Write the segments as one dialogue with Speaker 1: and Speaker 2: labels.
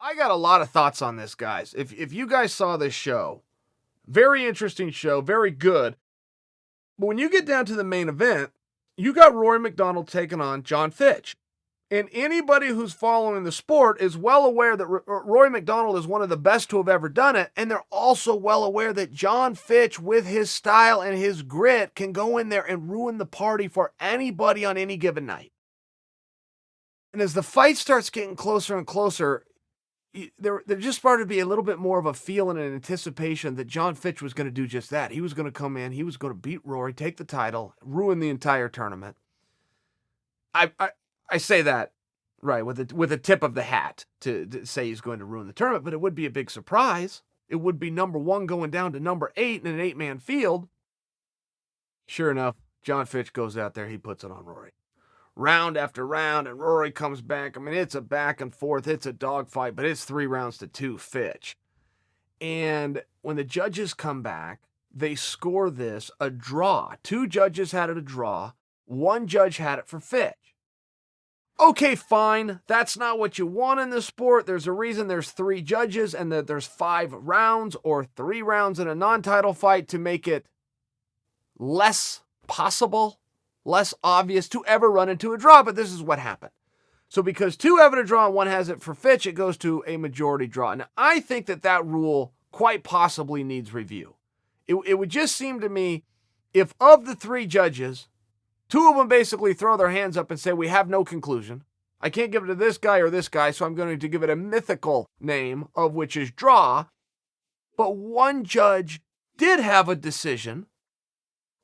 Speaker 1: I got a lot of thoughts on this, guys. If you guys saw this show, very interesting show, very good. But when you get down to the main event, you got Rory MacDonald taking on John Fitch. And anybody who's following the sport is well aware that Rory MacDonald is one of the best to have ever done it. And they're also well aware that John Fitch, with his style and his grit, can go in there and ruin the party for anybody on any given night. And as the fight starts getting closer and closer, there just started to be a little bit more of a feeling and anticipation that John Fitch was going to do just that. He was going to come in, he was going to beat Rory, take the title, ruin the entire tournament. I say that right with a tip of the hat to say he's going to ruin the tournament, but it would be a big surprise. It would be number 1 going down to number 8 in an 8-man field. Sure enough, John Fitch goes out there, he puts it on Rory. Round after round, and Rory comes back. I mean, it's a back and forth. It's a dogfight, but it's 3-2 Fitch. And when the judges come back, they score this a draw. 2 judges had it a draw. 1 judge had it for Fitch. Okay, fine. That's not what you want in this sport. There's a reason there's 3 judges and that there's 5 rounds or 3 rounds in a non-title fight to make it less possible, less obvious to ever run into a draw, but this is what happened. So because 2 have it a draw and 1 has it for Fitch, it goes to a majority draw. Now, I think that rule quite possibly needs review. It would just seem to me, if of the 3 judges, 2 of them basically throw their hands up and say, we have no conclusion. I can't give it to this guy or this guy, so I'm going to give it a mythical name, of which is draw. But 1 judge did have a decision,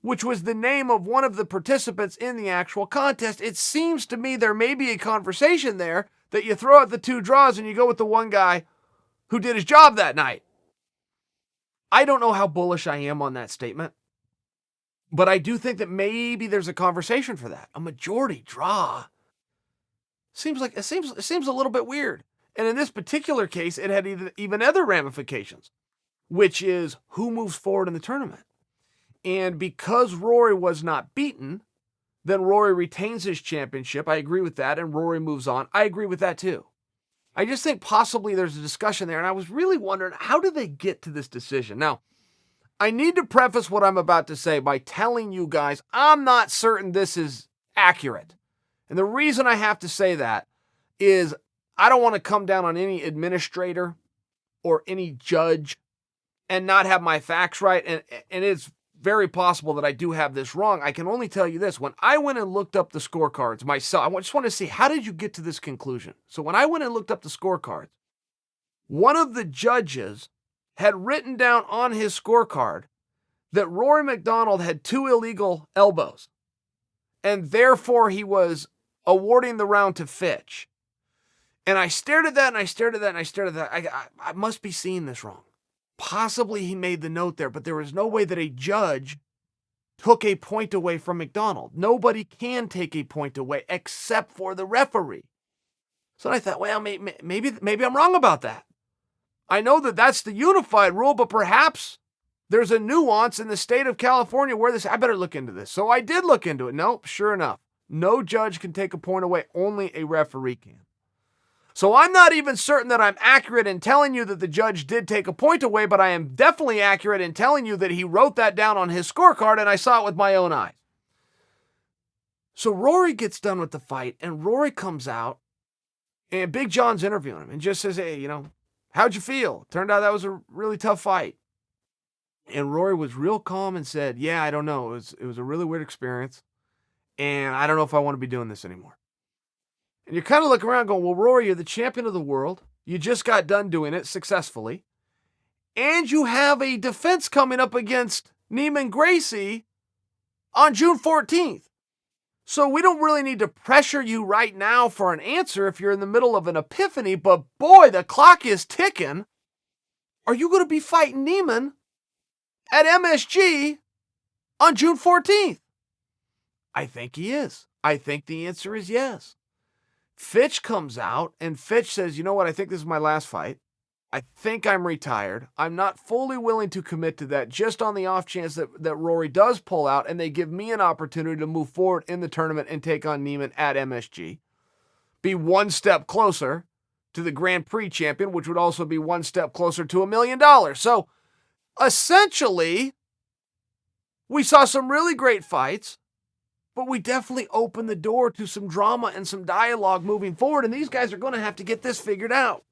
Speaker 1: which was the name of one of the participants in the actual contest. It seems to me there may be a conversation there that you throw out the 2 draws and you go with the 1 guy who did his job that night. I don't know how bullish I am on that statement, but I do think that maybe there's a conversation for that. A majority draw seems a little bit weird. And in this particular case, it had even other ramifications, which is who moves forward in the tournament. And because Rory was not beaten, then Rory retains his championship. I agree with that. And Rory moves on. I agree with that too. I just think possibly there's a discussion there. And I was really wondering, how do they get to this decision? Now, I need to preface what I'm about to say by telling you guys, I'm not certain this is accurate. And the reason I have to say that is I don't want to come down on any administrator or any judge and not have my facts right. And it's very possible that I do have this wrong. I can only tell you this. When I went and looked up the scorecards myself, I just want to see, how did you get to this conclusion? So when I went and looked up the scorecards, one of the judges had written down on his scorecard that Rory MacDonald had 2 illegal elbows, and therefore he was awarding the round to Fitch. And I stared at that, and I stared at that, and I stared at that. I must be seeing this wrong. Possibly he made the note there, but there was no way that a judge took a point away from MacDonald. Nobody can take a point away except for the referee. So I thought, well, maybe I'm wrong about that. I know that that's the unified rule, but perhaps there's a nuance in the state of California where I better look into this. So I did look into it. Nope, sure enough. No judge can take a point away. Only a referee can. So I'm not even certain that I'm accurate in telling you that the judge did take a point away, but I am definitely accurate in telling you that he wrote that down on his scorecard and I saw it with my own eyes. So Rory gets done with the fight and Rory comes out and Big John's interviewing him and just says, hey, how'd you feel? Turned out that was a really tough fight. And Rory was real calm and said, yeah, I don't know. It was a really weird experience. And I don't know if I want to be doing this anymore. And you're kind of looking around going, well, Rory, you're the champion of the world. You just got done doing it successfully. And you have a defense coming up against Neiman Gracie on June 14th. So we don't really need to pressure you right now for an answer if you're in the middle of an epiphany. But boy, the clock is ticking. Are you going to be fighting Neiman at MSG on June 14th? I think he is. I think the answer is yes. Fitch comes out and Fitch says, you know what? I think this is my last fight. I think I'm retired. I'm not fully willing to commit to that just on the off chance that Rory does pull out and they give me an opportunity to move forward in the tournament and take on Neiman at MSG. Be one step closer to the Grand Prix champion, which would also be one step closer to $1 million. So essentially, we saw some really great fights, but we definitely opened the door to some drama and some dialogue moving forward, and these guys are going to have to get this figured out.